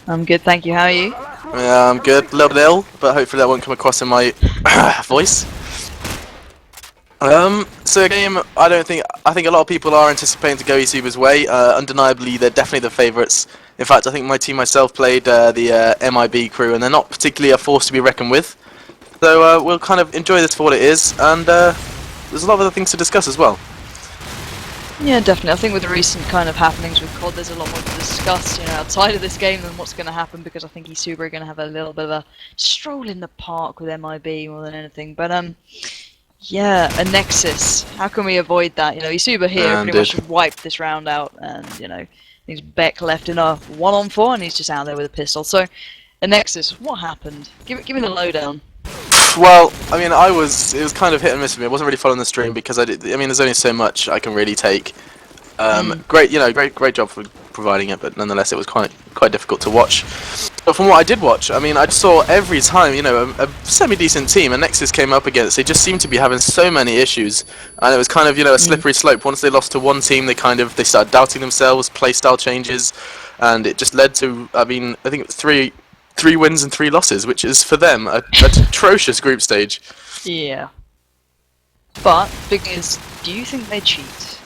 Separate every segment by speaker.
Speaker 1: I'm good, thank you. How are you?
Speaker 2: Yeah, I'm good. A little bit ill, but hopefully that won't come across in my voice. So a game I think a lot of people are anticipating to go eSuba's way. Undeniably, they're definitely the favourites. In fact, I think my team myself played the MiB crew, and they're not particularly a force to be reckoned with. So we'll kind of enjoy this for what it is, and there's a lot of other things to discuss as well.
Speaker 1: Yeah, definitely. I think with the recent kind of happenings with COD, there's a lot more to discuss, outside of this game than what's going to happen, because I think eSuba are going to have a little bit of a stroll in the park with MiB more than anything. But yeah, a Nexus. How can we avoid that? eSuba here pretty much wiped this round out, and he's Beck left in a 1-on-4, and he's just out there with a pistol. So, a Nexus, what happened? Give me the lowdown.
Speaker 2: Well, I mean, it was kind of hit and miss for me. I wasn't really following the stream because there's only so much I can really take. Great job for providing it, but nonetheless, it was quite difficult to watch. But from what I did watch, I mean, I saw every time, a semi-decent team, and Nexus came up against, they just seemed to be having so many issues, and it was kind of, a slippery slope. Once they lost to one team, they started doubting themselves, playstyle changes, and it just led to, I think it was three wins and 3 losses, which is for them a atrocious group stage.
Speaker 1: Yeah. But big thing is, do you think they cheat?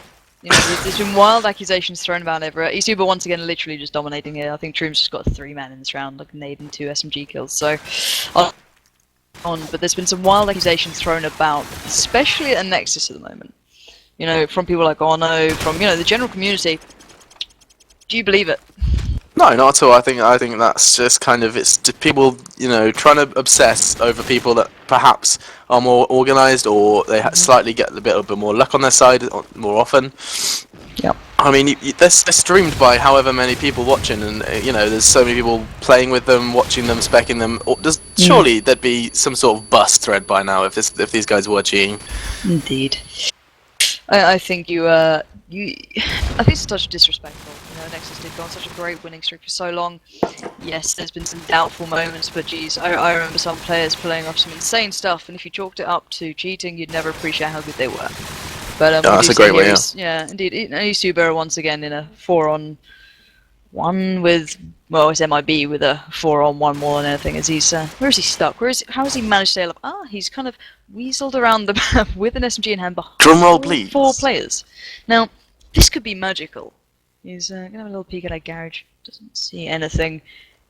Speaker 1: There's been wild accusations thrown about everywhere. eSuba once again literally just dominating it. I think Troom's just got 3-man in this round, like nade and 2 SMG kills. So, but there's been some wild accusations thrown about, especially at Nexus at the moment. From people like Ono, from the general community. Do you believe it?
Speaker 2: No, not at all. I think that's just kind of, it's just people, trying to obsess over people that perhaps are more organised, or they slightly get a bit more luck on their side more often.
Speaker 1: Yep.
Speaker 2: I mean, they're streamed by however many people watching, and there's so many people playing with them, watching them, specking them. Surely there'd be some sort of bust thread by now if these guys were cheating.
Speaker 1: Indeed. I think I think it's a touch disrespectful. Nexus did go on such a great winning streak for so long. Yes, there's been some doubtful moments, but geez, I remember some players pulling off some insane stuff, and if you chalked it up to cheating, you'd never appreciate how good they were. But
Speaker 2: that's a great way,
Speaker 1: yeah, indeed. eSuba once again in a 4-on-1 with, well, it's MiB with a 4-on-1 more than anything. As he's where is he stuck? How has he managed to sail up? He's kind of weaseled around the map with an SMG in hand behind
Speaker 2: Drumroll, please.
Speaker 1: 4 players. Now, this could be magical. He's gonna have a little peek at our garage. Doesn't see anything.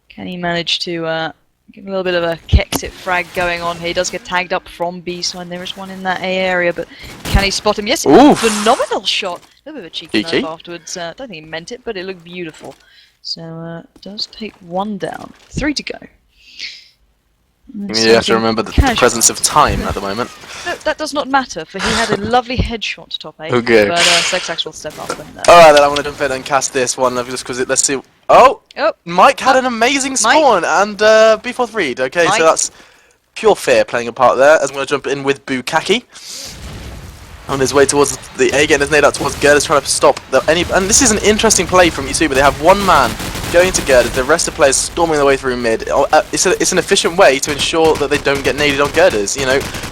Speaker 1: Can he manage to get a little bit of a Kexit frag going on here? He does get tagged up from B side. There is one in that A area, but can he spot him? Yes, phenomenal shot. A little bit of a cheeky nerve afterwards. Don't think he meant it, but it looked beautiful. So does take 1 down. 3 to go.
Speaker 2: You have to remember the presence of time at the moment.
Speaker 1: No, that does not matter, for he had a lovely headshot to top 8.
Speaker 2: Okay.
Speaker 1: But Sexax will step up and...
Speaker 2: Alright, then I'm going to jump in and cast this one, just because let's see... Oh! Mike had an amazing spawn, and B4 read. Okay, so that's pure fear playing a part there, as I'm going to jump in with Bukaki. On his way towards the A, getting his nade out towards Gerdas, trying to stop and this is an interesting play from eSuba. They have 1 man going to Gerdas, the rest of the players storming their way through mid. It's an efficient way to ensure that they don't get naded on Gerdas.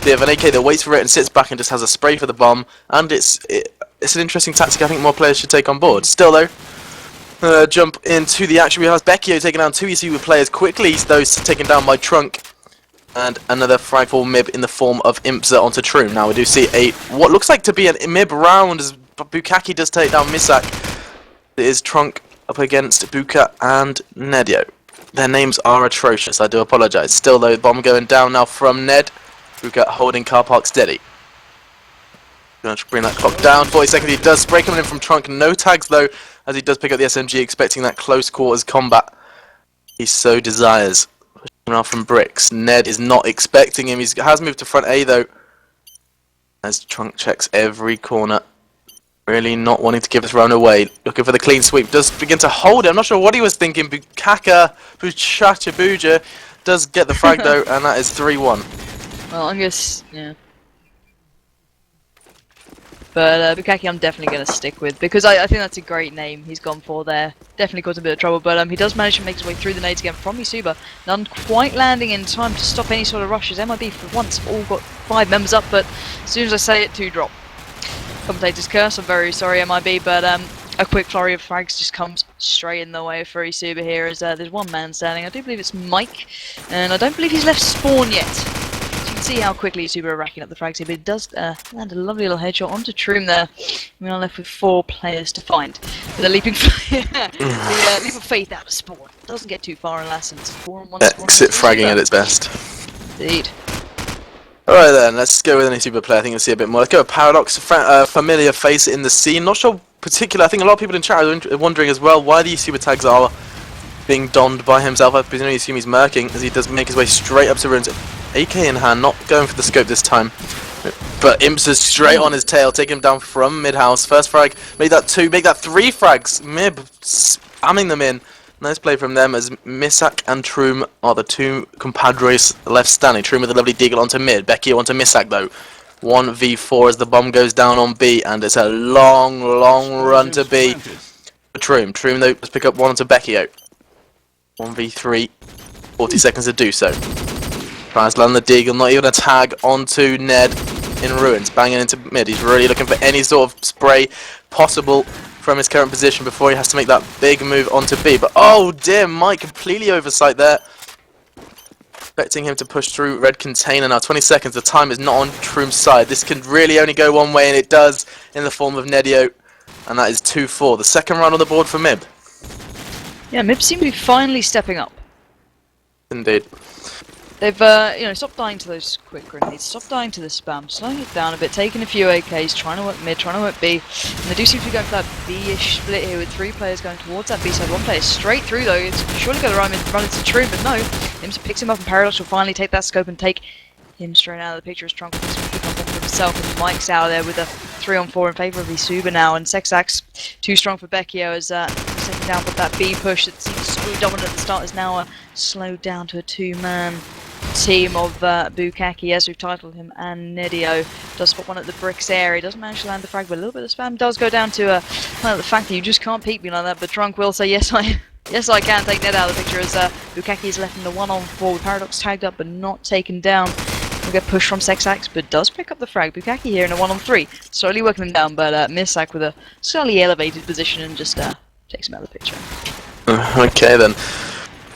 Speaker 2: They have an AK that waits for it and sits back and just has a spray for the bomb, and it's an interesting tactic I think more players should take on board. Still though, jump into the action. We have Beckio taking down 2 eSuba players quickly, those taken down by Trunk. And another frightful MiB in the form of Impza onto Troom. Now we do see what looks like to be an MiB round as Bukaki does take down Misak. It is Trunk up against Buka and Nedio. Their names are atrocious, I do apologise. Still though, bomb going down now from Ned. Buka holding car park steady. Going to bring that clock down. 40 seconds, he does spray coming in from Trunk. No tags though, as he does pick up the SMG, expecting that close quarters combat he so desires. Now from Bricks. Ned is not expecting him. He has moved to front A though, as Trunk checks every corner. Really not wanting to give this round away. Looking for the clean sweep. Does begin to hold it. I'm not sure what he was thinking. Bukaka Buchacha does get the frag though, and that is 3-1.
Speaker 1: Well, I guess, yeah. But Bukaki I'm definitely going to stick with, because I think that's a great name he's gone for there. Definitely caused a bit of trouble, but he does manage to make his way through the nades again from eSuba. None quite landing in time to stop any sort of rushes. MiB for once have all got 5 members up, but as soon as I say it, 2 drop. Commentator's curse, I'm very sorry MiB, but a quick flurry of frags just comes straight in the way for eSuba here as there's one man standing. I do believe it's Mike, and I don't believe he's left spawn yet. So you can see how quickly eSuba are racking up the frags here, but it does land a lovely little headshot onto Troom there. We are left with 4 players to find. With a leaping the leap of faith out of spawn. Doesn't get too far in last, and it's 4-on-1 spawn.
Speaker 2: Exit fragging at its best.
Speaker 1: Indeed.
Speaker 2: Alright then, let's go with an eSuba player. I think you'll see a bit more. Let's go with Paradox, familiar face in the scene. Not sure particular. I think a lot of people in chat are wondering as well why the eSuba tags are being donned by himself. I presumably assume he's murking as he does make his way straight up to ruins. AK in hand, not going for the scope this time. But Imps is straight on his tail, taking him down from mid-house. First frag, make that 2, make that 3 frags. MiB spamming them in. Nice play from them as Misak and Troom are the 2 compadres left standing. Troom with a lovely deagle onto mid. Becky onto Misak though. 1v4 as the bomb goes down on B, and it's a long run to B for Troom. Troom though, let's pick up one onto Becky. 1v3, 40 seconds to do so. Tries to land the deagle, not even a tag onto Ned in ruins. Banging into mid. He's really looking for any sort of spray possible from his current position before he has to make that big move onto B. But oh dear, Mike completely oversight there. Expecting him to push through red container now. 20 seconds, the time is not on Troom's side. This can really only go one way, and it does in the form of Nedio. And that is 2-4. The second round on the board for MiB.
Speaker 1: Yeah, MiB seem to be finally stepping up.
Speaker 2: Indeed.
Speaker 1: They've, stopped dying to those quick grenades, stopped dying to the spam, slowing it down a bit, taking a few AKs, trying to work mid, trying to work B, and they do seem to be going for that B-ish split here with 3 players going towards that B side, 1 player straight through though. It's surely going to run into Troom, but no, Imps picks him up and Paradox will finally take that scope and take him straight out of the picture as Trunk picks up one for himself, and Mike's out there with a 3-on-4 in favour of eSuba now, and Sexax too strong for Becchio as he's taking down with that B push that seems so dominant at the start is now slowed down to a 2-man team of Bukaki, as we've titled him, and Nedio. Does spot one at the bricks area, doesn't manage to land the frag, but a little bit of spam does go down to the fact that you just can't peek me like that, but Trunk will say yes I can take Ned out of the picture as Bukaki is left in the 1-on-4 with Paradox tagged up but not taken down. Will get pushed from Sexax, but does pick up the frag. Bukaki here in a 1-on-3, slowly working him down, but Misak with a slightly elevated position and just takes him out of the picture.
Speaker 2: Okay then.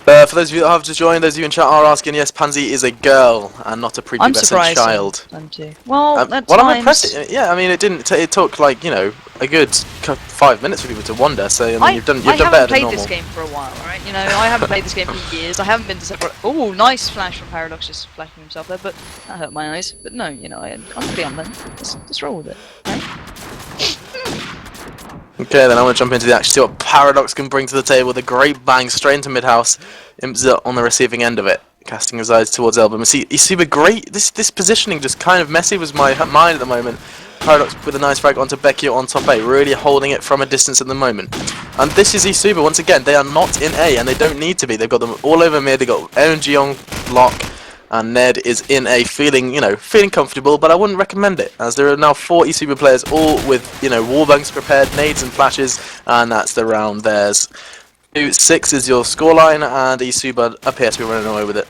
Speaker 2: For those of you that have just joined, those of you in chat are asking, yes, Pansy is a girl and not a prepubescent child.
Speaker 1: I'm too. Well,
Speaker 2: I'm impressed. Yeah, I mean, it didn't. It took like a good 5 minutes for people to wonder. So I mean, you've done better than normal. I haven't played
Speaker 1: this game for a while, right? I haven't played this game for years. I haven't been to separate. Oh, nice flash from Paradox, just flashing himself there, but that hurt my eyes. But no, I'm pretty on them. Let's roll with it, right?
Speaker 2: Okay, then I'm going to jump into the action, see what Paradox can bring to the table with a great bang straight into mid-house. Imps on the receiving end of it, casting his eyes towards Elbow. You see the great, this positioning just kind of messy with my mind at the moment. Paradox with a nice frag onto Becky on top A, really holding it from a distance at the moment. And this is eSuba, once again, they are not in A, and they don't need to be. They've got them all over mid, they've got energy on lock, and Ned is in A, feeling comfortable, but I wouldn't recommend it, as there are now 4 eSuba players, all with, wallbangs prepared, nades and flashes, and that's the round. There's 2-6 is your scoreline, and eSuba appear to be running away with it.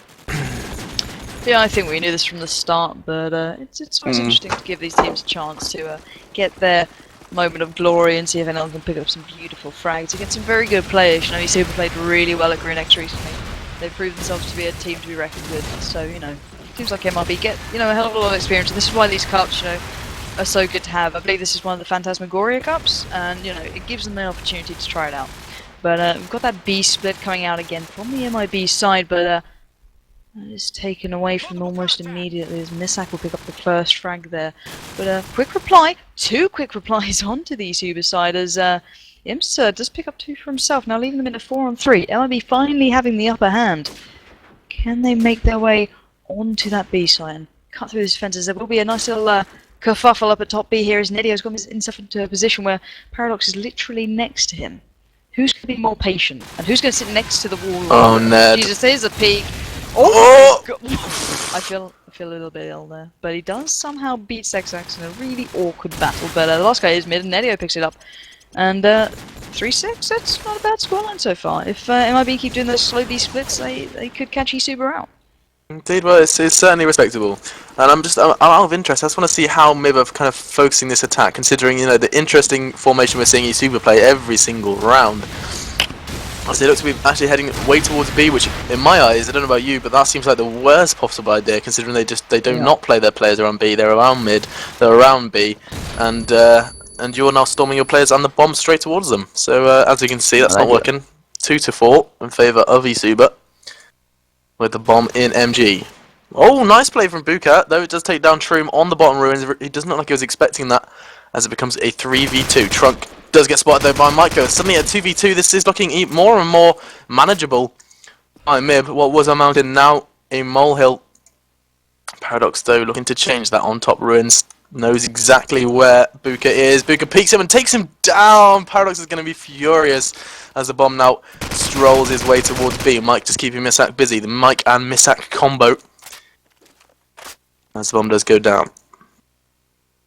Speaker 1: Yeah, I think we knew this from the start, but it's always interesting to give these teams a chance to get their moment of glory and see if anyone can pick up some beautiful frags against some very good players. eSuba played really well at Green X recently. They've proved themselves to be a team to be reckoned with, so teams like MiB get a hell of a lot of experience, and this is why these cups are so good to have. I believe this is one of the Phantasmagoria Cups, and it gives them the opportunity to try it out. But we've got that B split coming out again from the MiB side, but that is taken away from almost immediately as Misak will pick up the first frag there. But quick reply, 2 quick replies onto the eSuba side as Imps does pick up 2 for himself, now leaving them in a 4-on-3. MiB finally having the upper hand. Can they make their way onto that B side and cut through these fences? There will be a nice little kerfuffle up at top B here as Nedio's got himself into a position where Paradox is literally next to him. Who's going to be more patient? And who's going to sit next to the wall?
Speaker 2: Oh, Ned.
Speaker 1: Jesus, there's a peek. Oh! God. I feel a little bit ill there. But he does somehow beat Sexax in a really awkward battle. But the last guy is mid, and Nedio picks it up. And 3-6, that's not a bad scoreline so far. If MiB keep doing those slow B splits, they could catch eSuba out.
Speaker 2: Indeed, well, it's certainly respectable. And I'm out of interest. I just want to see how MiB are kind of focusing this attack, considering the interesting formation we're seeing eSuba play every single round. So it looks to be actually heading way towards B, which in my eyes, I don't know about you, but that seems like the worst possible idea, considering they do not play their players around B. They're around mid, they're around B, and you're now storming your players and the bomb straight towards them. So as you can see, that's not working. 2-4 in favour of eSuba, with the bomb in MG. Oh, nice play from Bukat, though it does take down Troom on the bottom ruins. He does not look like he was expecting that, as it becomes a 3v2. Trunk does get spotted though by Myko. Suddenly at 2v2, this is looking more and more manageable by MiB. What was a mountain, now a molehill. Paradox though looking to change that on top ruins. Knows exactly where Buka is. Buka peeks him and takes him down. Paradox is going to be furious as the bomb now strolls his way towards B. Mike just keeping Misak busy. The Mike and Misak combo. As the bomb does go down.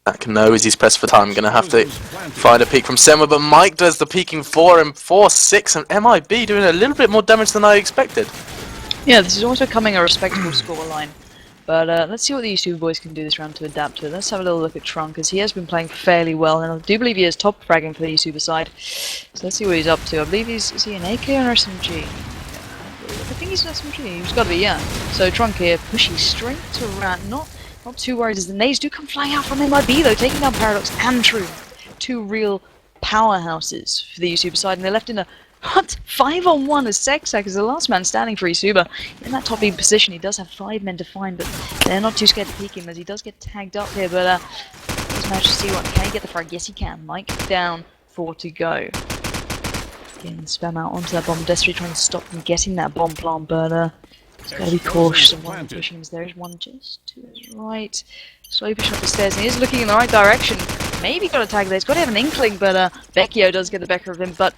Speaker 2: Misak knows he's pressed for time. Going to have to find a peek from Senwa, but Mike does the peeking for him. 4-6, and MiB doing a little bit more damage than I expected.
Speaker 1: Yeah, this is also becoming a respectable scoreline. But let's see what the eSuba boys can do this round to adapt to it. Let's have a little look at Trunk, as he has been playing fairly well, and I do believe he is top fragging for the eSuba side. So let's see what he's up to. I believe is he an AK or an SMG? I think he's an SMG. He's got to be, yeah. So Trunk here, pushing straight to Rat. Not too worried as the nades do come flying out from MiB though, taking down Paradox and True. Two real powerhouses for the eSuba side, and they're left in a 5-on-1 as Seksak is the last man standing for eSuba. In that top lead position, he does have 5 men to find, but they're not too scared to peek him as he does get tagged up here. But let's manage to see what can he get the frag. Yes, he can. Mike down, 4 to go. Getting spam out onto that bomb. Desperately trying to stop him getting that bomb plant, but he's got to be cautious of one pushing. There is one just to his right. Slowly pushing up the stairs, and he is looking in the right direction. Maybe got a tag there. He's got to have an inkling, but Vecchio does get the better of him. But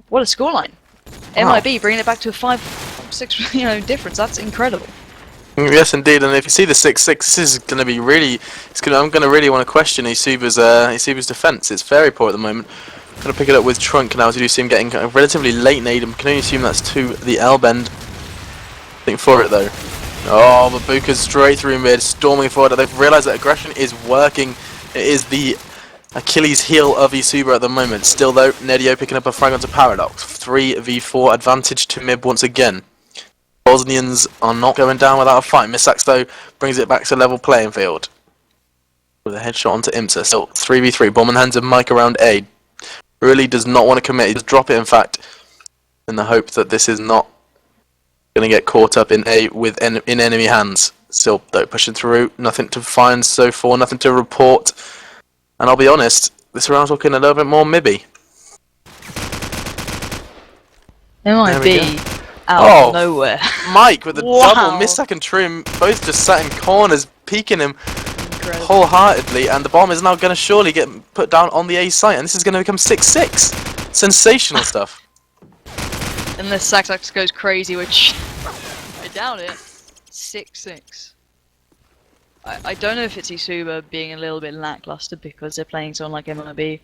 Speaker 1: what a scoreline! Wow. MiB bringing it back to a 5-6, difference. That's incredible.
Speaker 2: Yes, indeed. And if you see the 6-6, this is going to be really. I'm going to really want to question eSuba's defense. It's very poor at the moment. I'm going to pick it up with Trunk now, as you do see him getting a relatively late nade. And can only assume that's to the L bend. Think for it though. Oh, but Buka's straight through mid, storming forward. They've realised that aggression is working. It is the Achilles heel of eSuba at the moment. Still though, Nedio picking up a frag onto Paradox. 3v4 advantage to MiB once again. Bosnians are not going down without a fight. Misax though brings it back to level playing field. With a headshot onto Imsa. Still 3v3. Bomb in hands of Mike around A. Really does not want to commit. He does drop it in fact. In the hope that this is not going to get caught up in A with in enemy hands. Still though pushing through. Nothing to find so far. Nothing to report. And I'll be honest, this round's looking a little bit more MiB.
Speaker 1: MiB out of nowhere.
Speaker 2: Mike with a double Misak and Trim, both just sat in corners, peeking him wholeheartedly, and the bomb is now going to surely get put down on the A site, and this is going to become 6-6. Sensational stuff.
Speaker 1: Unless Saxax goes crazy, which I doubt it. 6-6. I don't know if it's eSuba being a little bit lackluster because they're playing someone like MiB,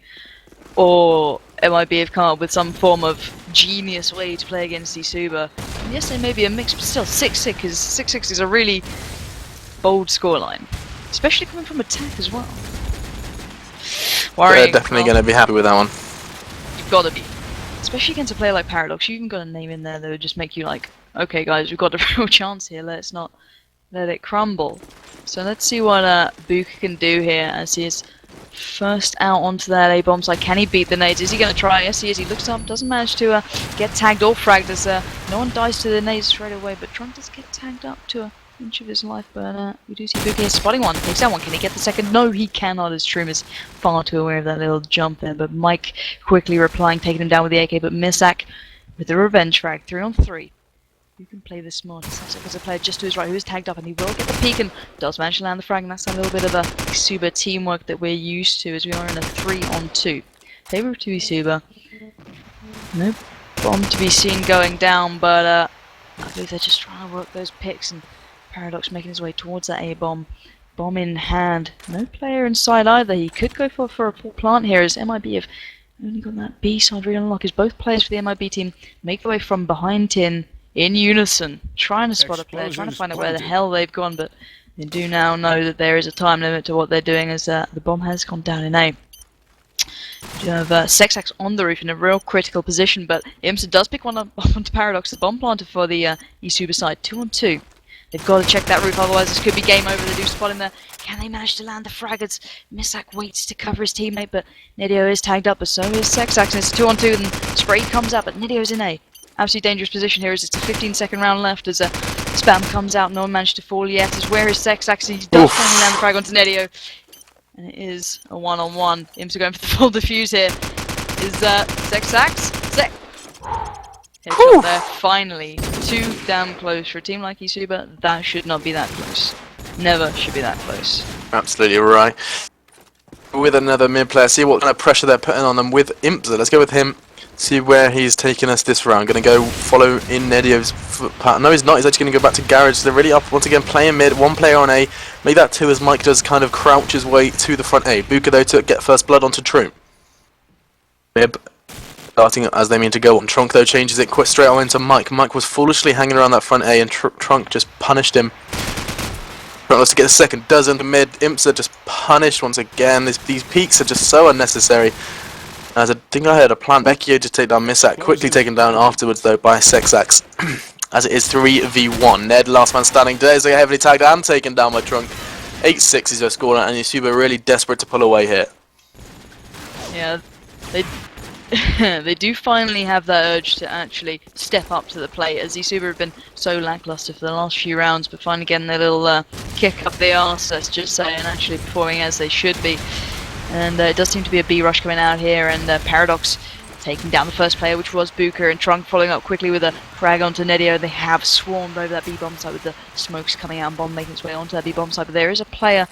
Speaker 1: or MiB have come up with some form of genius way to play against eSuba. And yes, they may be a mix, but still 6-6 is a really bold scoreline, especially coming from attack as well.
Speaker 2: They're definitely going to be happy with that one.
Speaker 1: You've got to be, especially against a player like Paradox. You even got a name in there that would just make you like, okay, guys, we've got a real chance here. Let's not let it crumble. So let's see what Buka can do here as he is first out onto that A-bomb side. Can he beat the nades? Is he going to try? Yes, he is. He looks up, doesn't manage to get tagged or fragged as no one dies to the nades straight away, but Trunk does get tagged up to an inch of his life. But we do see Buka here spotting one, takes down one. Can he get the second? No, he cannot, as Troom is far too aware of that little jump there. But Mike quickly replying, taking him down with the AK, but Misak with the revenge frag, 3-on-3. You can play this smart. Sounds like as a player just to his right who is tagged up, and he will get the peek and does manage to land the frag, and that's a little bit of a eSuba teamwork that we're used to as we are in a 3-on-2. Favor to eSuba. No bomb to be seen going down, but I believe they're just trying to work those picks, and Paradox making his way towards that A-bomb. Bomb in hand. No player inside either. He could go for a full plant here as MiB have only got that B side really unlocked as both players for the MiB team make their way from behind tin in unison, trying to spot a player, trying to find out where the hell they've gone, but They do now know that there is a time limit to what they're doing, as the bomb has gone down in A. You have Sexax on the roof in a real critical position, but IMSA does pick one up onto Paradox, the bomb planter for the eSuba side. 2 on 2. They've got to check that roof, otherwise this could be game over. They do spot him there. Can they manage to land the fraggarts? Misak waits to cover his teammate, but Nidio is tagged up, but so is Sexax, and it's 2 on 2, and Spray comes out, but Nidio's in A. Absolutely dangerous position here, as it's a 15-second round left, as Spam comes out. No one managed to fall yet, as where is Sexax? He does finally land the frag onto Nidio. And it is a 1-on-1. IMSA going for the full defuse here. Is Sexax? Headshot there, finally. Too damn close for a team like eSuba. That should not be that close. Never should be that close.
Speaker 2: Absolutely right. With another mid player, see what kind of pressure they're putting on them with IMSA. Let's go with him. See where he's taking us this round. Going to go follow in Nedio's pattern. No, he's not. He's actually going to go back to Garage. They're really up once again, playing mid. One player on A. Make that 2 as Mike does kind of crouch his way to the front A. Buka though to get first blood onto Troom. MiB starting as they mean to go on. Trunk though changes it quick straight on into Mike. Mike was foolishly hanging around that front A, and Trunk just punished him. Trunk wants to get a second dozen to mid. IMSA just punished once again. These peaks are just so unnecessary. As I think I heard a plan, Vecchio to take down Misak, quickly taken down afterwards though by Sexax. As it is 3v1. Ned, last man standing, Days heavily tagged and taken down by Trunk. 8-6 is their score, and eSuba really desperate to pull away here.
Speaker 1: Yeah, they do finally have that urge to actually step up to the plate, as eSuba have been so lackluster for the last few rounds, but finally getting their little kick up the arse, let's just say, and actually performing as they should be. And it does seem to be a B rush coming out here, and Paradox taking down the first player, which was Buka, and Trunk following up quickly with a frag onto Nidio. They have swarmed over that B bomb site with the smokes coming out and bomb making its way onto that B bomb site, but there is a player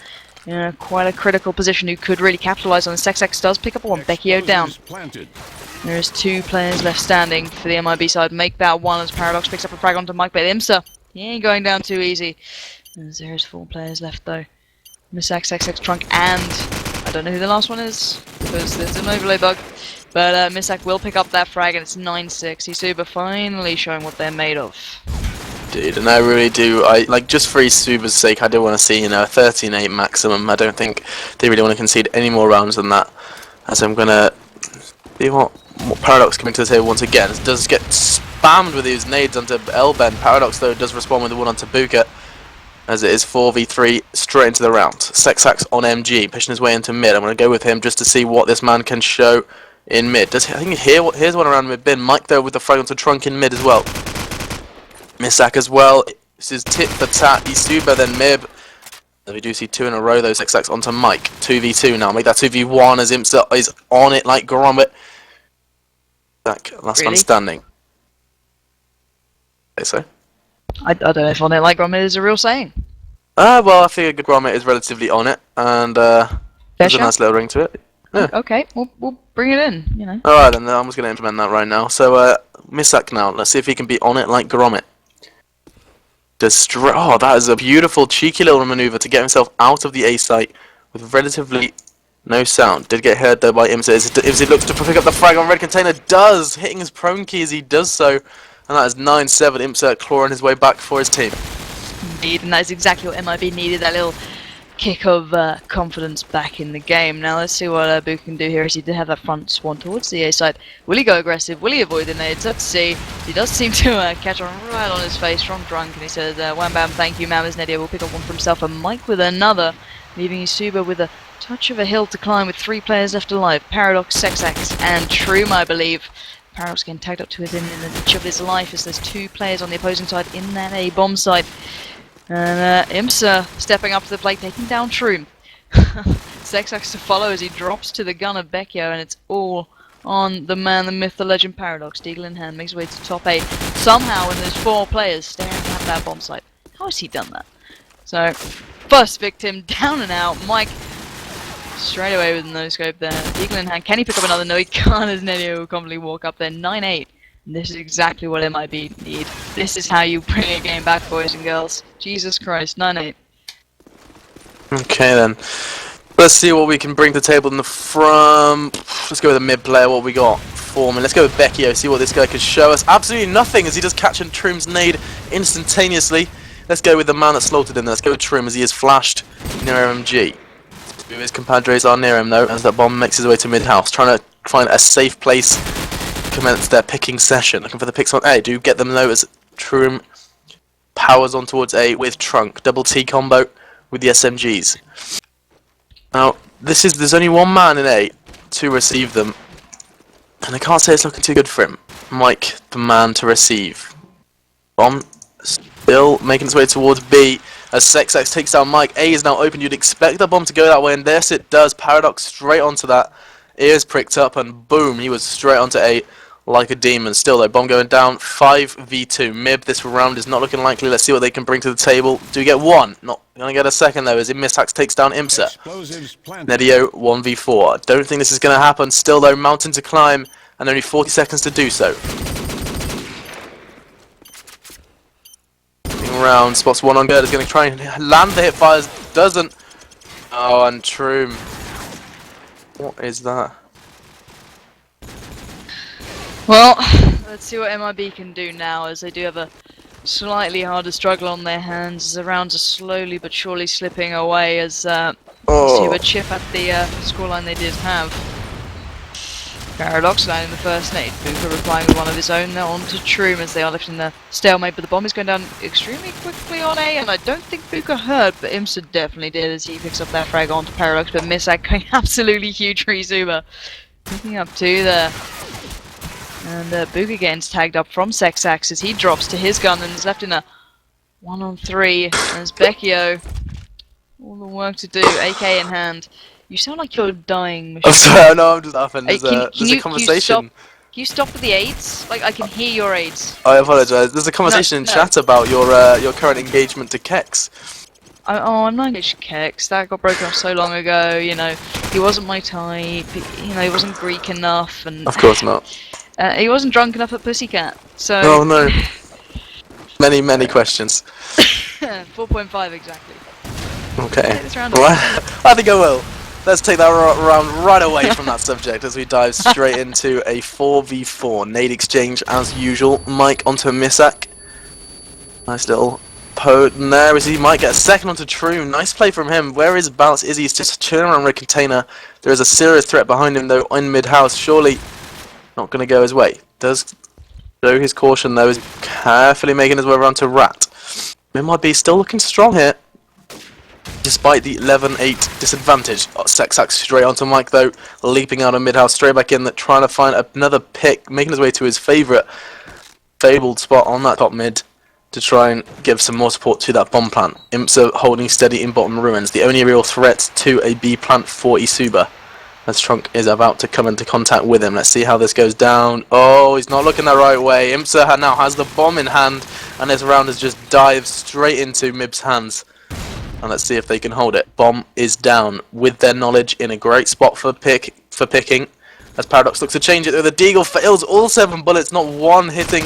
Speaker 1: in quite a critical position who could really capitalise on this. Sexax does pick up one, Vecchio down. There is 2 players left standing for the MiB side. Make that 1 as Paradox picks up a frag onto Mike, but IMSA, he ain't going down too easy. As there's 4 players left though. Misak, Sexax, Trunk, and I don't know who the last one is, because there's an overlay bug. But Misak will pick up that frag, and it's 9-6. eSuba finally showing what they're made of.
Speaker 2: Dude, and I really do, like, just for eSuba's sake, I do want to see, you know, a 13-8 maximum. I don't think they really want to concede any more rounds than that. As I'm going to see what Paradox coming to the table once again. It does get spammed with these nades onto L-Ben. Paradox, though, does respond with the one onto Buka, as it is 4v3 straight into the round. Sexax on MG, pushing his way into mid. I'm going to go with him just to see what this man can show in mid. I think here's one around mid bin. Mike though with the frag onto Trunk in mid as well. Misak as well. This is tit for tat. eSuba then MiB. We do see 2 in a row though. Sexax onto Mike. 2v2 now. Make that 2v1 as IMSA is on it like Gromit. Last man standing. Say so.
Speaker 1: I don't know if on it like Gromit is a real saying.
Speaker 2: Well, I figure Gromit is relatively on it, and there's a nice little ring to it. Yeah.
Speaker 1: Okay, we'll bring it in, you know.
Speaker 2: Alright then, I'm just going to implement that right now. So, Misak now, let's see if he can be on it like Gromit. Oh, that is a beautiful, cheeky little maneuver to get himself out of the A site with relatively no sound. Did get heard though by IMSA. IMSA looks to pick up the frag on red container, does, hitting his prone key as he does so. And that is 9-7, IMSA clawing his way back for his team.
Speaker 1: Indeed, and that is exactly what MiB needed, that little kick of confidence back in the game. Now let's see what Buka can do here, as he did have that front swan towards the A side. Will he go aggressive? Will he avoid the nades? Let's see. He does seem to catch on right on his face, strong drunk, and he says, wham bam, thank you, ma'am, as Nedio will pick up one for himself, and Mike with another, leaving eSuba with a touch of a hill to climb with 3 players left alive. Paradox, Sexax, and Troom, I believe. Paradox getting tagged up to within an inch of his life, as there's 2 players on the opposing side in that A bomb site. And IMSA stepping up to the plate, taking down Troom. Sexax to follow as he drops to the gun of Vecchio, and it's all on the man, the myth, the legend, Paradox. Deagle in hand, makes his way to top 8. Somehow, when there's 4 players staring at that bomb site. How has he done that? So, first victim down and out. Mike straight away with a no-scope there. Deagle in hand, can he pick up another? No, he can't, as Nedio will confidently walk up there. 9-8. This is exactly what MiB need. This is how you bring a game back, boys and girls. Jesus Christ, 9-8.
Speaker 2: Okay then. Let's see what we can bring to the table in the front. Let's go with a mid player, what we got. Foreman. Let's go with Vecchio, see what this guy can show us. Absolutely nothing, as he does catch Troom's nade instantaneously. Let's go with the man that slaughtered him. Let's go with Trim as he is flashed near MG. His compadres are near him though, as that bomb makes his way to mid-house, trying to find a safe place to commence their picking session. Looking for the picks on A. Do get them low as Trim powers on towards A with Trunk. Double T combo with the SMGs. Now, there's only one man in A to receive them, and I can't say it's looking too good for him. Mike, the man to receive. Bomb still making its way towards B as Sexax takes down Mike. A is now open. You'd expect the bomb to go that way, and yes, it does. Paradox straight onto that. Ears pricked up, and boom, he was straight onto A like a demon. Still though, bomb going down. 5v2. MiB this round is not looking likely. Let's see what they can bring to the table. Do we get one? Not gonna get a second though, as Misax takes down Imsa. Nedio 1v4. Don't think this is gonna happen. Still though, mountain to climb, and only 40 seconds to do so. Round, spots one on Gerd, is going to try and land the hip fires, doesn't. Oh, and Troom. What is that?
Speaker 1: Well, let's see what MiB can do now, as they do have a slightly harder struggle on their hands, as the rounds are slowly but surely slipping away, as see a chip at the scoreline they did have. Paradox landing the first nade. Booker replying with one of his own now onto Troom as they are left in the stalemate, but the bomb is going down extremely quickly on A, and I don't think Booker heard, but Imsa definitely did as he picks up that frag onto Paradox, but Misak going absolutely huge for ISUba. Picking up two there. And Booker gets tagged up from Sexax as he drops to his gun and is left in a 1-on-3 as Becchio. All the work to do, AK in hand. You sound like you're dying, Michelle.
Speaker 2: I'm sorry, no, I'm just laughing. There's a conversation.
Speaker 1: Can you stop with the aids? Like, I can hear your aids.
Speaker 2: I apologise. There's a conversation in chat about your current engagement to Kex.
Speaker 1: I'm not engaged to Kex. That got broken off so long ago, you know. He wasn't my type, you know, he wasn't Greek enough, and...
Speaker 2: Of course not.
Speaker 1: He wasn't drunk enough at Pussycat, so...
Speaker 2: Oh no. Many questions.
Speaker 1: 4.5 exactly.
Speaker 2: Okay. Well, I think I will. Let's take that round right away from that subject as we dive straight into a 4v4 nade exchange as usual. Mike onto Misak. Nice little poke there as he might get a second onto Troom. Nice play from him. Where is Balance? Izzy's just chilling around red container. There is a serious threat behind him though in mid-house. Surely not going to go his way. Does show his caution though. Is carefully making his way around to Rat. MiB still looking strong here. Despite the 11-8 disadvantage. Sexax straight onto Mike though, leaping out of mid-house, straight back in, trying to find another pick, making his way to his favourite fabled spot on that top mid to try and give some more support to that bomb plant. Imsa holding steady in bottom ruins, the only real threat to a B plant for ISUba, as Trunk is about to come into contact with him. Let's see how this goes down. Oh, he's not looking the right way. Imsa now has the bomb in hand, and this round has just dived straight into MiB's hands. And let's see if they can hold it. Bomb is down with their knowledge in a great spot for picking. As Paradox looks to change it, though the Deagle fails all 7 bullets, not one hitting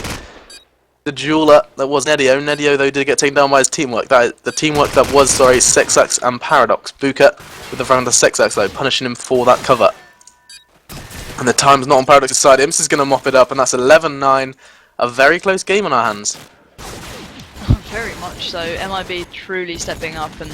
Speaker 2: the jeweler that was Nedio. Nedio though did get taken down by his teamwork. That is the teamwork that was Sexax and Paradox. Booker with the round of Sexax though, punishing him for that cover. And the time's not on Paradox's side. Imps is going to mop it up, and that's 11-9. A very close game on our hands.
Speaker 1: Very much so. MiB truly stepping up and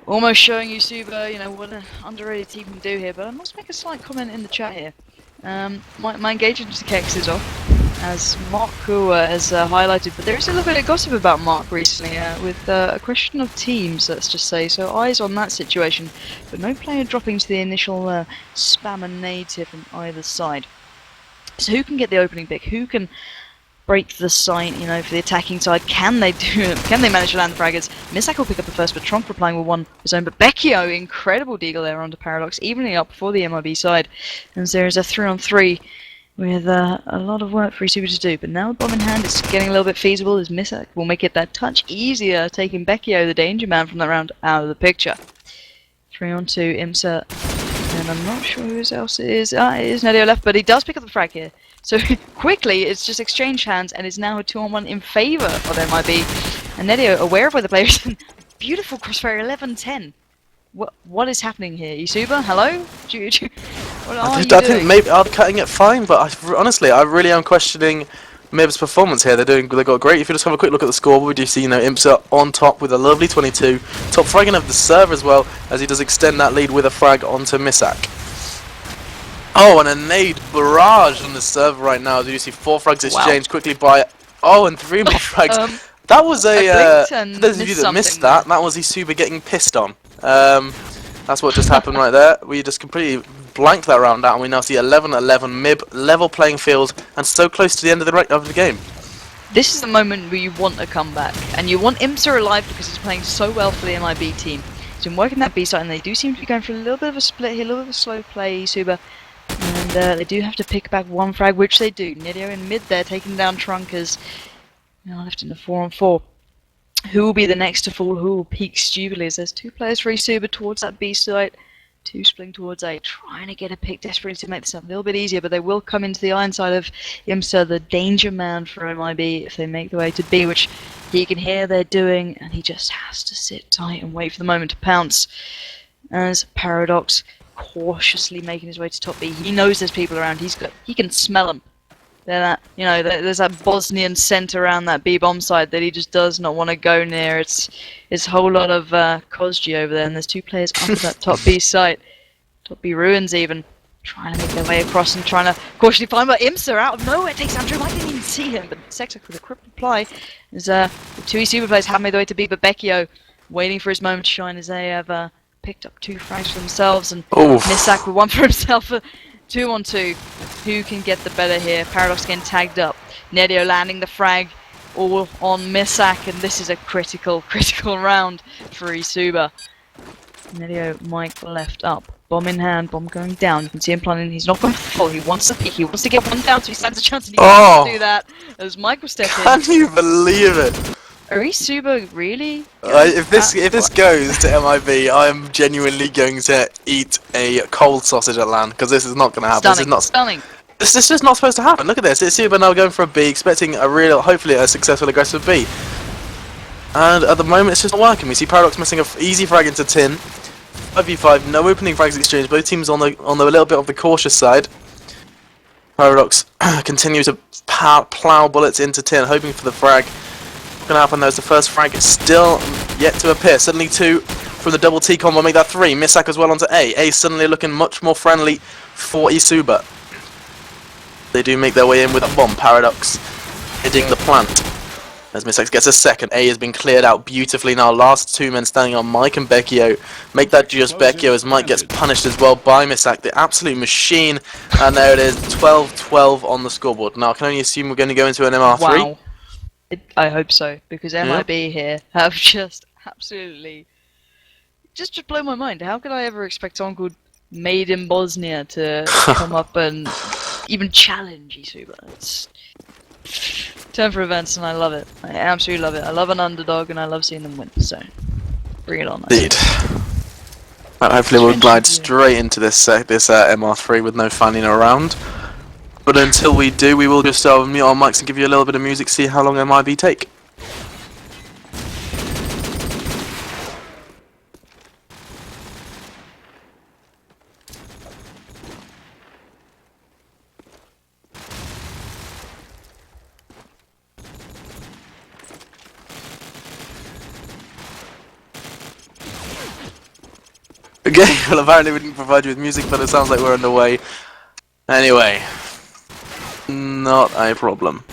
Speaker 1: almost showing ISUba, you know, what an underrated team can do here. But I must make a slight comment in the chat here. My engagement to Kex is off, as Mark has highlighted, but there is a little bit of gossip about Mark recently with a question of teams, let's just say. So eyes on that situation, but no player dropping to the initial spam and nade here from either side. So who can get the opening pick? Who can break the site, you know, for the attacking side? Can they do it? Can they manage to land the fraggers? Misak will pick up the first, but Trump replying with one of his own. But Becchio, incredible deagle there onto Paradox, evening up for the MiB side. And there is a 3-on-3 with a lot of work for ISUba to do. But now with bomb in hand, it's getting a little bit feasible as Misak will make it that touch easier, taking Becchio, the danger man from that round, out of the picture. 3-on-2, Imsa. And I'm not sure who else it is. It is Nedio left, but he does pick up the frag here. So quickly, it's just exchange hands, and it's now a 2-on-1 in favour of MiB. And Nedio, aware of where the player is, beautiful crossfire, 11-10. What is happening here? ISUba, hello? What are you doing?
Speaker 2: I think maybe I'm cutting it fine, but honestly, I really am questioning MiB's performance here. They've got great. If you just have a quick look at the scoreboard, we do see IMSA on top with a lovely 22. Top fragging of the serve as well, as he does extend that lead with a frag onto Misak. Oh, and a nade barrage on the server right now. As you see 4 frags exchanged quickly by. Oh, and 3 more frags. That was a. For those of you that missed that, that was eSuba getting pissed on. That's what just happened right there. We just completely blanked that round out, and we now see 11-11 MiB, level playing field, and so close to the end of the game.
Speaker 1: This is the moment where you want a comeback, and you want IMSA alive because he's playing so well for the MiB team. He's been working that B side, and they do seem to be going for a little bit of a split here, a little bit of a slow play, eSuba. And they do have to pick back 1 frag, which they do. Nidio in mid there, taking down Trunkers. Now left in the 4-on-4. Who will be the next to fall? Who will peak stupidly? As there's 2 players for eSuba towards that B site. 2 splitting towards A, trying to get a pick desperately to make this a little bit easier, but they will come into the iron side of IMSA, the danger man for MiB, if they make the way to B, which he can hear they're doing, and he just has to sit tight and wait for the moment to pounce. As Paradox cautiously making his way to top B, he knows there's people around. He can smell them. There's that Bosnian scent around that B bomb side that he just does not want to go near. It's a whole lot of Kozji over there, and there's 2 players up at that top B site, top B ruins even, trying to make their way across and trying to cautiously find, but IMSA out of nowhere takes Andrew. I didn't even see him, but Sexak with a quick reply as the 2 eSuba players have made their way to B, but Becchio waiting for his moment to shine as they have picked up 2 frags for themselves, and Misak with 1 for himself. 2-on-2. Who can get the better here? Paradox getting tagged up. Nedio landing the frag all on Misak, and this is a critical round for eSuba. Nedio Mike left up. Bomb in hand, bomb going down. You can see him planning. He's not going full. He wants to peek. He wants to get 1 down, so he stands a chance, and he wants to do that as Michael steps in.
Speaker 2: Can you believe it?
Speaker 1: Are eSuba really?
Speaker 2: If this goes to MiB, I am genuinely going to eat a cold sausage at LAN, because this is not going to happen.
Speaker 1: Stunning.
Speaker 2: This is just not supposed to happen. Look at this. eSuba now going for a B, expecting a real, hopefully a successful aggressive B. And at the moment, it's just not working. We see Paradox missing an easy frag into tin. 5v5, no opening frags exchange. Both teams on the little bit of the cautious side. Paradox continue to plow bullets into tin, hoping for the frag. What's going to happen though is the first frag is still yet to appear. Suddenly 2 from the double T combo make that 3. Misak as well onto A. A suddenly looking much more friendly for eSuba. They do make their way in with a bomb. Paradox hitting the plant. As Misak gets a second. A has been cleared out beautifully now. Last 2 men standing on Mike and Becchio. Make that just Becchio as Mike gets punished as well by Misak, the absolute machine. And there it is, 12-12 on the scoreboard. Now I can only assume we're going to go into an MR3.
Speaker 1: Wow. I hope so, because MiB here have just absolutely just blown my mind. How could I ever expect someone called Made in Bosnia to come up and even challenge eSuba? It's turn for events, and I love it. I absolutely love it. I love an underdog, and I love seeing them win. So bring it on.
Speaker 2: Indeed. Right, hopefully we'll glide straight into this MR3 with no fanning around. But until we do, we will just mute our mics and give you a little bit of music, see how long MiB take. Okay, well apparently we didn't provide you with music, but it sounds like we're underway. Anyway. Not a problem.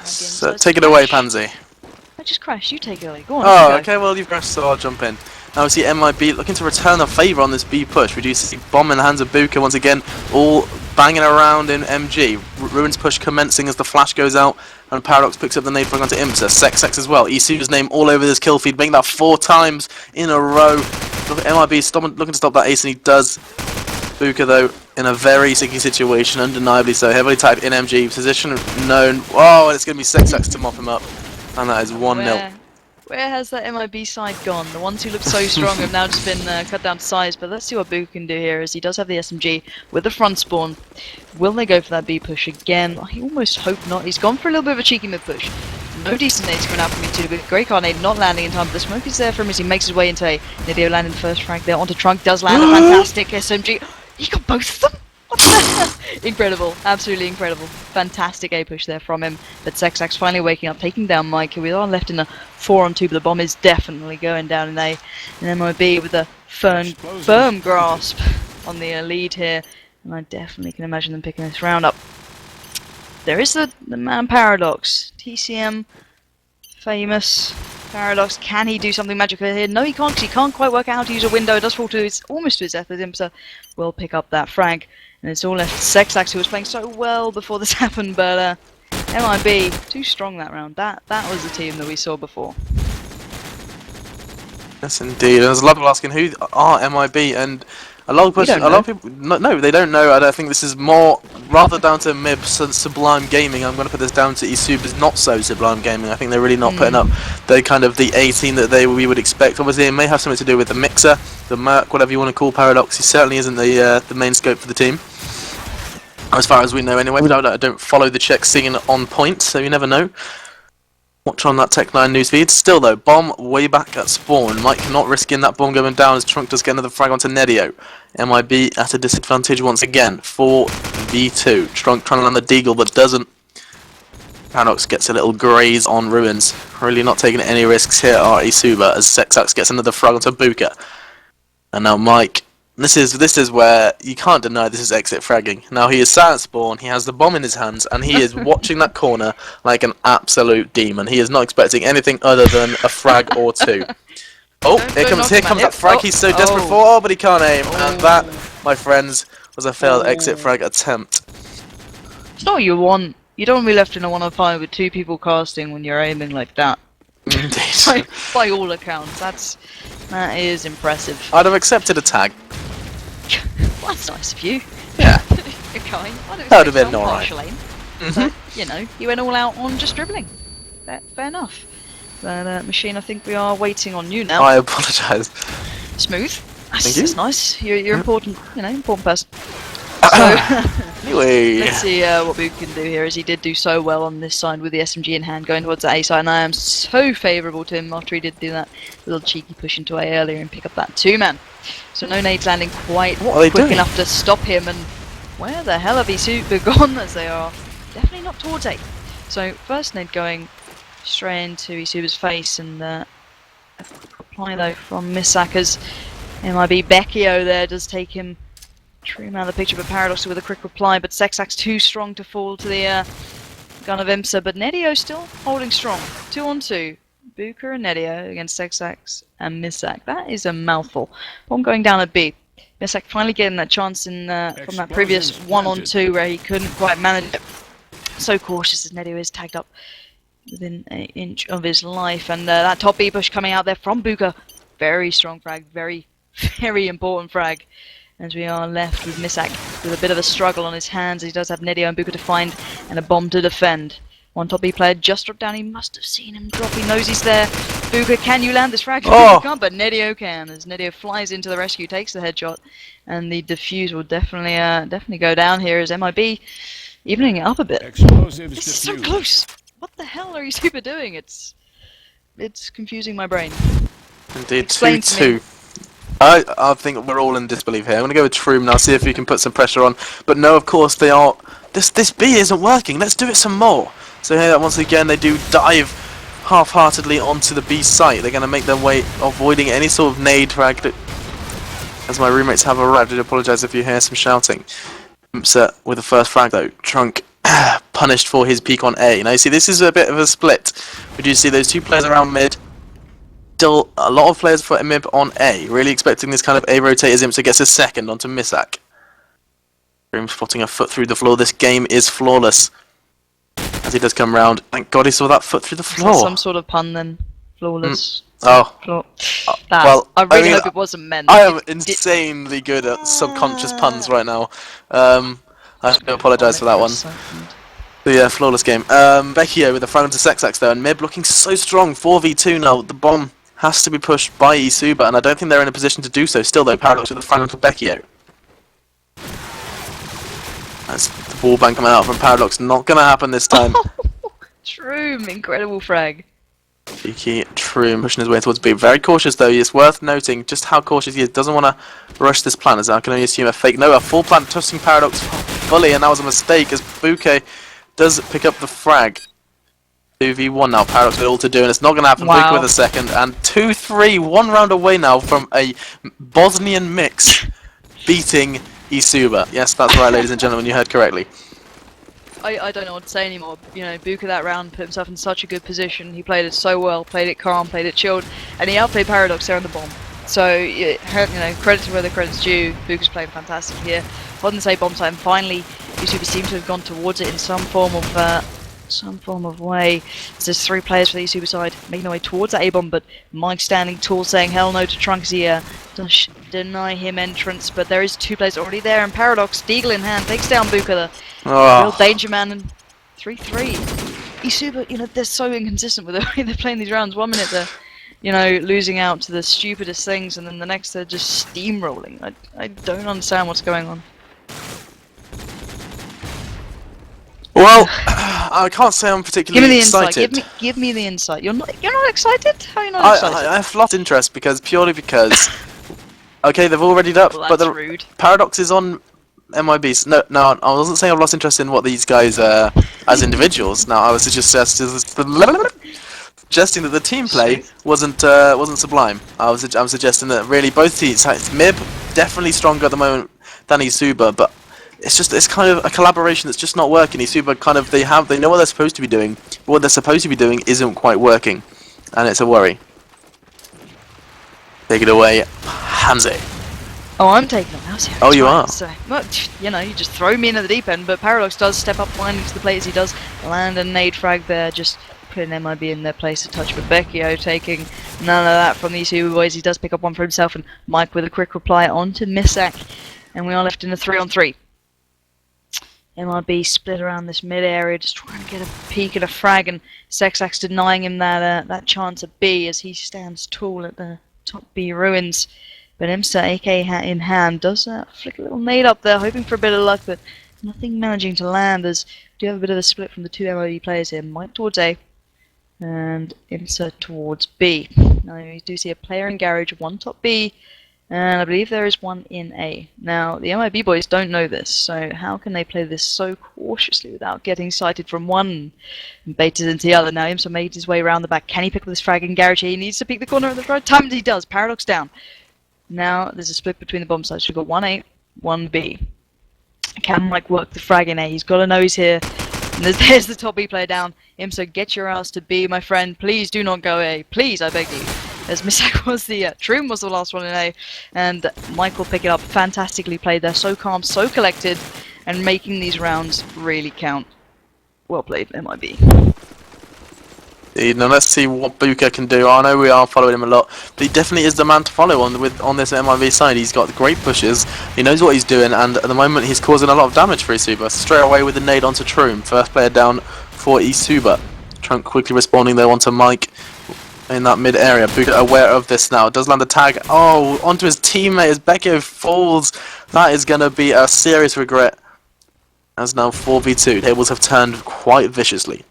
Speaker 2: So take it away, Pansy.
Speaker 1: I just crashed, you take it away. Go on.
Speaker 2: Oh, okay, well you've crashed, so I'll jump in. Now we see MiB looking to return the favour on this B push. We do see bomb in the hands of Buka once again, all banging around in MG. Ruins push commencing as the flash goes out, and Paradox picks up the nade frag onto IMSA. Sex as well. eSuba's name all over this kill feed, making that 4 times in a row. MiB looking to stop that ace, and he does. Buka though in a very sticky situation, undeniably so. Heavily typed in MG, position known. Oh, and it's going to be Sex to mop him up, and that is 1-0.
Speaker 1: Where has that MiB side gone? The ones who look so strong have now just been cut down to size, but let's see what Buka can do here, as he does have the SMG with the front spawn. Will they go for that B push again? I almost hope not. He's gone for a little bit of a cheeky mid push. No decent nades coming out from me too, but great Carnade not landing in time, but the smoke is there for him as he makes his way into A. Nidio landing the first frag there onto Trunk, does land a fantastic SMG. He got both of them? Incredible, absolutely incredible. Fantastic A push there from him. But Sexax finally waking up, taking down Mike. We are left in a 4-on-2, but the bomb is definitely going down in A. And MiB with a firm grasp on the lead here. And I definitely can imagine them picking this round up. There is the man Paradox. TCM, famous. Paradox, can he do something magical here? No, he can't, because he can't quite work out how to use a window. It does fall to his, almost to his death, with IMSA will pick up that frag. And it's all left to Sexax, who was playing so well before this happened, but MiB, too strong that round. That was the team that we saw before.
Speaker 2: Yes, indeed. There's a lot of people asking who are MiB, and a lot of people, no, they don't know. I think this is more rather down to MiB's Sublime Gaming. I'm going to put this down to eSuba's not so Sublime Gaming. I think they're really not putting up the kind of the A team that we would expect. Obviously, it may have something to do with the mixer, the Merc, whatever you want to call Paradox. He certainly isn't the main scope for the team, as far as we know. Anyway, I don't follow the Czech scene on point, so you never know. Watch on that Tech9 newsfeed. Still though, bomb way back at spawn. Mike not risking that bomb going down as Trunk does get another frag onto Nedio. MiB at a disadvantage once again. 4v2. Trunk trying to land the deagle but doesn't. Paradox gets a little graze on Ruins. Really not taking any risks here are eSuba as Sexax gets another frag onto Buka. And now Mike. This is where you can't deny this is exit fragging. Now he is sat at spawn, he has the bomb in his hands, and he is watching that corner like an absolute demon. He is not expecting anything other than a frag or two. Oh, here comes that frag he's so desperate for, but he can't aim. And that, my friends, was a failed exit frag attempt.
Speaker 1: It's not what you want. You don't want to be left in a 1-on-5 with 2 people casting when you're aiming like that.
Speaker 2: Indeed.
Speaker 1: By all accounts, that is impressive.
Speaker 2: I'd have accepted a tag.
Speaker 1: Well, that's nice of you.
Speaker 2: Yeah.
Speaker 1: You're kind.
Speaker 2: That would have been alright.
Speaker 1: But, you know, you went all out on just dribbling. Fair enough. But, Machine, I think we are waiting on you now.
Speaker 2: I apologise.
Speaker 1: Smooth.
Speaker 2: Thank you.
Speaker 1: That's nice. You're important, you know, important person. So,
Speaker 2: anyway,
Speaker 1: let's see what we can do here, as he did do so well on this side with the SMG in hand, going towards the A side, and I am so favourable to him after he did do that little cheeky push into A earlier and pick up that 2-man. So no nades landing quite quick enough to stop him, and where the hell have eSuba gone, as they are definitely not towards A. So first nade going straight into eSuba's face, and a quick reply though from Misaka's MiB. Becchio there does take him true man of the picture, but Paradox with a quick reply, but Sexax too strong to fall to the gun of IMSA, but Nedio still holding strong. 2-on-2. Buka and Nedio against Sexax and Misak. That is a mouthful. Bomb going down at B. Misak finally getting that chance in from that previous 1-on-2 where he couldn't quite manage it. So cautious as Nedio is tagged up within an inch of his life, and that top B push coming out there from Buka. Very strong frag, very important frag. As we are left with Misak with a bit of a struggle on his hands. He does have Nedio and Buka to find and a bomb to defend. One top B player just dropped down. He must have seen him drop. He knows he's there. Buka, can you land this frag?
Speaker 2: Oh.
Speaker 1: Buka can't, but Nedio can. As Nedio flies into the rescue, takes the headshot, and the defuse will definitely go down here as MiB evening it up a bit.
Speaker 3: Explosives
Speaker 1: This is so close. What the hell are eSuba doing? It's confusing my brain.
Speaker 2: Indeed, 2-2. I think we're all in disbelief here. I'm going to go with Troom now, see if we can put some pressure on. But no, of course, they are... This B isn't working. Let's do it some more. So here, once again, they do dive half-heartedly onto the B site. They're going to make their way, avoiding any sort of nade frag. As my roommates have arrived, I do apologise if you hear some shouting. Set with the first frag, though. Trunk punished for his peak on A. Now, you see, this is a bit of a split. We do see those 2 players around mid. Still a lot of players for MiB on A, really expecting this kind of A rotate as IMSA gets a second onto Misak. Troom spotting a foot through the floor. This game is flawless. As he does come round. Thank God he saw that foot through the floor.
Speaker 1: Is that some sort of pun then? Flawless.
Speaker 2: Oh.
Speaker 1: Well, I really hope it wasn't meant.
Speaker 2: I am insanely good at subconscious puns right now. I do apologise for that one. But yeah, flawless game. Becchio with the frag onto Sexax though, and MiB looking so strong. 4v2 now. The bomb has to be pushed by eSuba, and I don't think they're in a position to do so. Still though, Paradox with the frag onto Becchio. That's the ball bang coming out from Paradox. Not going to happen this time.
Speaker 1: Troom, incredible frag.
Speaker 2: Cheeky Troom pushing his way towards B. Very cautious though. It's worth noting just how cautious he is. Doesn't want to rush this plan, as I can only assume a fake. No, a full plan tossing Paradox fully, and that was a mistake as Bouquet does pick up the frag. 2v1 now. Paradox with all to do, and it's not going to happen.
Speaker 1: Wow.
Speaker 2: Bouquet with a second, and 2-3, 1 round away now from a Bosnian mix beating eSuba. Yes, that's right, ladies and gentlemen, you heard correctly.
Speaker 1: I don't know what to say anymore. You know, Buka that round put himself in such a good position. He played it so well, played it calm, played it chilled, and he outplayed Paradox there on the bomb. So, you know, credit to where the credit's due. Buka's playing fantastic here. On the say bomb time, finally, eSuba seems to have gone towards it in some form of way. There's 3 players for the eSuba side making their way towards that A-bomb, but Mike standing tall saying hell no to Trunks here. Does deny him entrance, but there is 2 players already there, and Paradox, Deagle in hand, takes down Buka, the real danger man, and 3-3. eSuba, you know, they're so inconsistent with the way they're playing these rounds. 1 minute they're, you know, losing out to the stupidest things, and then the next they're just steamrolling. I don't understand what's going on.
Speaker 2: Well, I can't say I'm particularly excited.
Speaker 1: Give me the insight. You're not excited? How are you not excited?
Speaker 2: I have lost interest purely because okay, they've already up,
Speaker 1: well,
Speaker 2: but the
Speaker 1: rude.
Speaker 2: Paradox is on MiBs. No, I wasn't saying I've lost interest in what these guys are as individuals. Now I was just suggesting that the team play wasn't sublime. I'm suggesting that really both teams, MiB definitely stronger at the moment than eSuba, but it's kind of a collaboration that's just not working. eSuba kind of they know what they're supposed to be doing, but what they're supposed to be doing isn't quite working, and it's a worry. Take it away, Hanze.
Speaker 1: Oh, I'm taking it now.
Speaker 2: Oh, you are.
Speaker 1: So, well, you know, you just throw me into the deep end, but Paradox does step up finally to the plate as he does land a nade frag there, just putting MiB in their place a touch, but Vecchio taking none of that from these two boys. He does pick up one for himself, and Mike with a quick reply onto Misak, and we are left in a 3-on-3. MiB split around this mid area, just trying to get a peek at a frag, and Sexax denying him that chance at B as he stands tall at the top B ruins. But Imsa, AK in hand, does flick a little nade up there, hoping for a bit of luck, but nothing managing to land as we do have a bit of a split from the 2 MiB players here. Mike towards A, and Imsa towards B. Now you do see a player in garage, 1 top B, and I believe there is 1 in A. Now, the MiB boys don't know this, so how can they play this so cautiously without getting sighted from one and baited into the other? Now, Imsa made his way around the back. Can he pick up this frag in garage here? He needs to peek the corner at the right time, and he does. Paradox down. Now, there's a split between the bomb sites. We've got 1A, 1B. Can Mike work the frag in A? He's got to know he's here. And there's the top B player down. Imsa, get your ass to B, my friend. Please do not go A. Please, I beg you. As Misak was the Troom was the last one in A, and Mike will pick it up. Fantastically played there, so calm, so collected, and making these rounds really count. Well played, MiB.
Speaker 2: Now let's see what Buka can do. I know we are following him a lot, but he definitely is the man to follow on this MiB side. He's got great pushes, he knows what he's doing, and at the moment he's causing a lot of damage for eSuba. Straight away with the nade onto Troom. First player down for eSuba. Trunk quickly responding though onto Mike in that mid area. Buka aware of this now. Does land a tag. Oh, onto his teammate as Vecchio falls. That is going to be a serious regret. As now 4v2. Tables have turned quite viciously.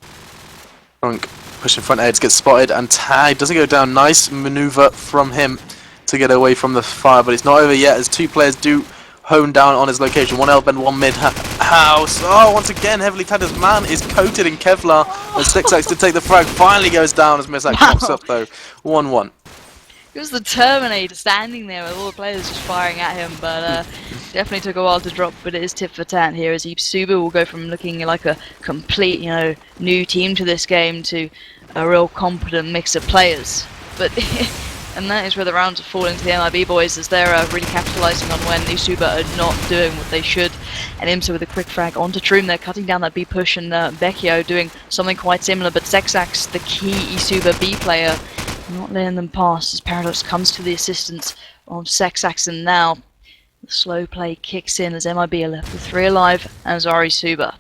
Speaker 2: Trunk pushing front edge, gets spotted and tagged. Doesn't go down. Nice maneuver from him to get away from the fire, but it's not over yet as 2 players do hone down on his location. 1 elbow, 1 mid house. Oh, once again, heavily clad. His man is coated in Kevlar. And Sixax to take the frag finally goes down as Misak pops up though. 1-1.
Speaker 1: It was the Terminator standing there with all the players just firing at him, but definitely took a while to drop. But it is tit for tat here as eSuba will go from looking like a complete, you know, new team to this game to a real competent mix of players. But and that is where the rounds are falling to the MiB boys as they're really capitalising on when eSuba are not doing what they should. And Imsa with a quick frag onto Troom, they're cutting down that B push, and Vecchio doing something quite similar, but Sexax, the key eSuba B player, not letting them pass as Paradox comes to the assistance of Sexax, and now the slow play kicks in as MiB are left with 3 alive and eSuba.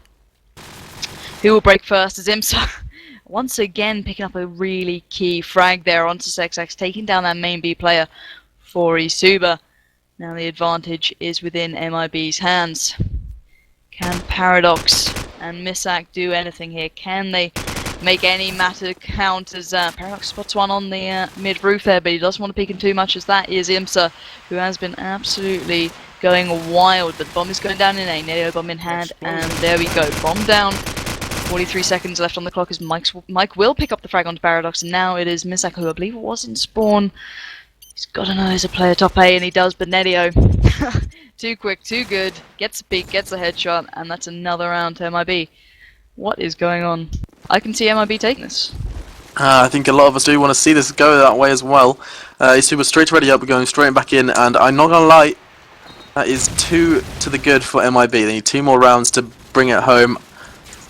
Speaker 1: Who will break first as Imsa once again picking up a really key frag there onto Sexax, taking down that main B player for eSuba. Now the advantage is within MiB's hands. Can Paradox and Misak do anything here? Can they make any matter count as Paradox spots one on the mid roof there, but he doesn't want to peek in too much, as that is ISUba, who has been absolutely going wild. But the bomb is going down in A, Nedio bomb in hand, and there we go, bomb down. 43 seconds left on the clock as Mike will pick up the frag onto Paradox, and now it is Misak, who I believe was in spawn. He's got to know there's a player top A, and he does, but Nedio, too quick, too good, gets a peek, gets a headshot, and that's another round to MiB. What is going on? I can see MiB taking this.
Speaker 2: I think a lot of us do want to see this go that way as well. eSuba straight ready up, we're going straight back in, and I'm not going to lie, that is 2 to the good for MiB. They need 2 more rounds to bring it home.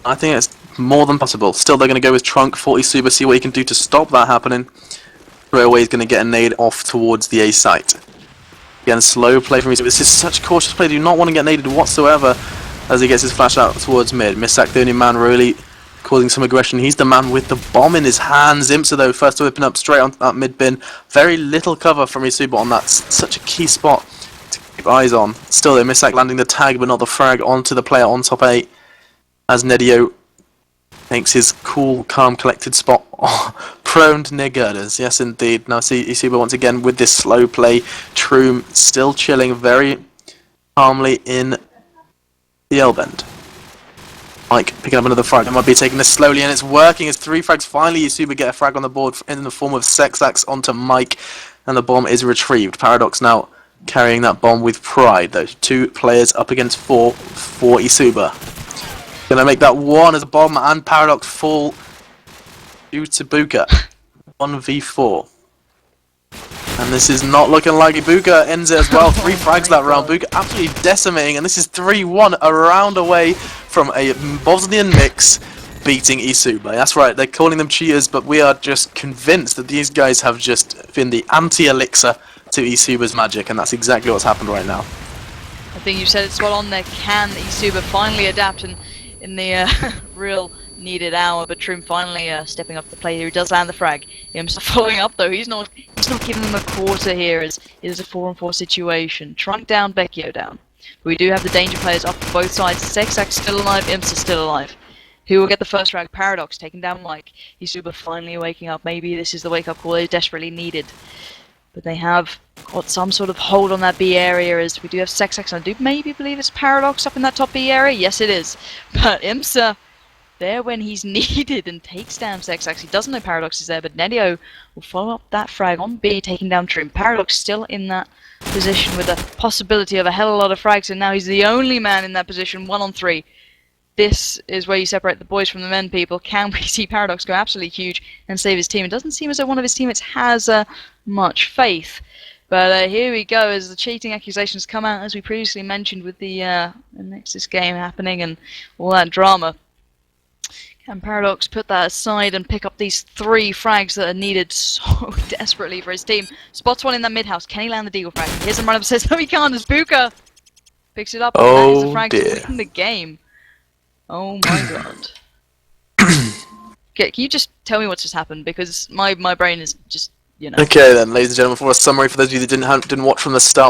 Speaker 2: I think it's more than possible. Still, they're going to go with Trunk for eSuba, see what he can do to stop that happening. Railway is going to get a nade off towards the A site. Again, slow play from eSuba. This is such cautious play. Do not want to get naded whatsoever as he gets his flash out towards mid. Misak, the only man really causing some aggression. He's the man with the bomb in his hands. IMSA, though, first to open up straight on that mid bin. Very little cover from eSuba on that. Such a key spot to keep eyes on. Still, though, Misak landing the tag, but not the frag onto the player on top 8. As Nedio takes his cool, calm, collected spot prone to near girders. Yes, indeed. Now see eSuba once again with this slow play. Troom still chilling very calmly in the L-bend. Mike picking up another frag. MiB taking this slowly, and it's working as 3 frags finally eSuba get a frag on the board in the form of Sexax onto Mike, and the bomb is retrieved. Paradox now carrying that bomb with pride. Those 2 players up against 4 for eSuba. Gonna make that 1 as a bomb and Paradox fall due to Buka. 1v4. And this is not looking like Buka ends it as well. 3 frags that round. Buka absolutely decimating, and this is 3-1, a round away from a Bosnian mix beating eSuba. That's right, they're calling them cheaters, but we are just convinced that these guys have just been the anti-elixir to eSuba's magic, and that's exactly what's happened right now.
Speaker 1: I think you said it spot on there. Can eSuba finally adapt and in the real needed hour, but Troom finally stepping up the player who does land the frag. Him following up though, he's not giving them a quarter here, as it is a 4-on-4 situation. Trunk down, Vecchio down. But we do have the danger players up on both sides. Sexax still alive, Imsa still alive. Who will get the first frag? Paradox taking down Mike. eSuba finally waking up. Maybe this is the wake up call they desperately needed. But they have got some sort of hold on that B area, as we do have Sexax, and I do maybe believe it's Paradox up in that top B area. Yes, it is. But IMSA there when he's needed and takes down Sexax. He doesn't know Paradox is there, but Nedio will follow up that frag on B, taking down Troom. Paradox still in that position with the possibility of a hell of a lot of frags, and now he's the only man in that position, 1-on-3. This is where you separate the boys from the men, people. Can we see Paradox go absolutely huge and save his team? It doesn't seem as though one of his teammates has much faith. But here we go, as the cheating accusations come out, as we previously mentioned with the Nexus game happening and all that drama. Can Paradox put that aside and pick up these 3 frags that are needed so desperately for his team? Spots one in that mid-house. Can he land the deagle frag? Here's him run up and says, no he can't, as Buka picks it up, and that is the frag to win the game. Oh my god. Okay, can you just tell me what just happened? Because my brain is just, you know.
Speaker 2: Okay then, ladies and gentlemen, for a summary for those of you that didn't watch from the start.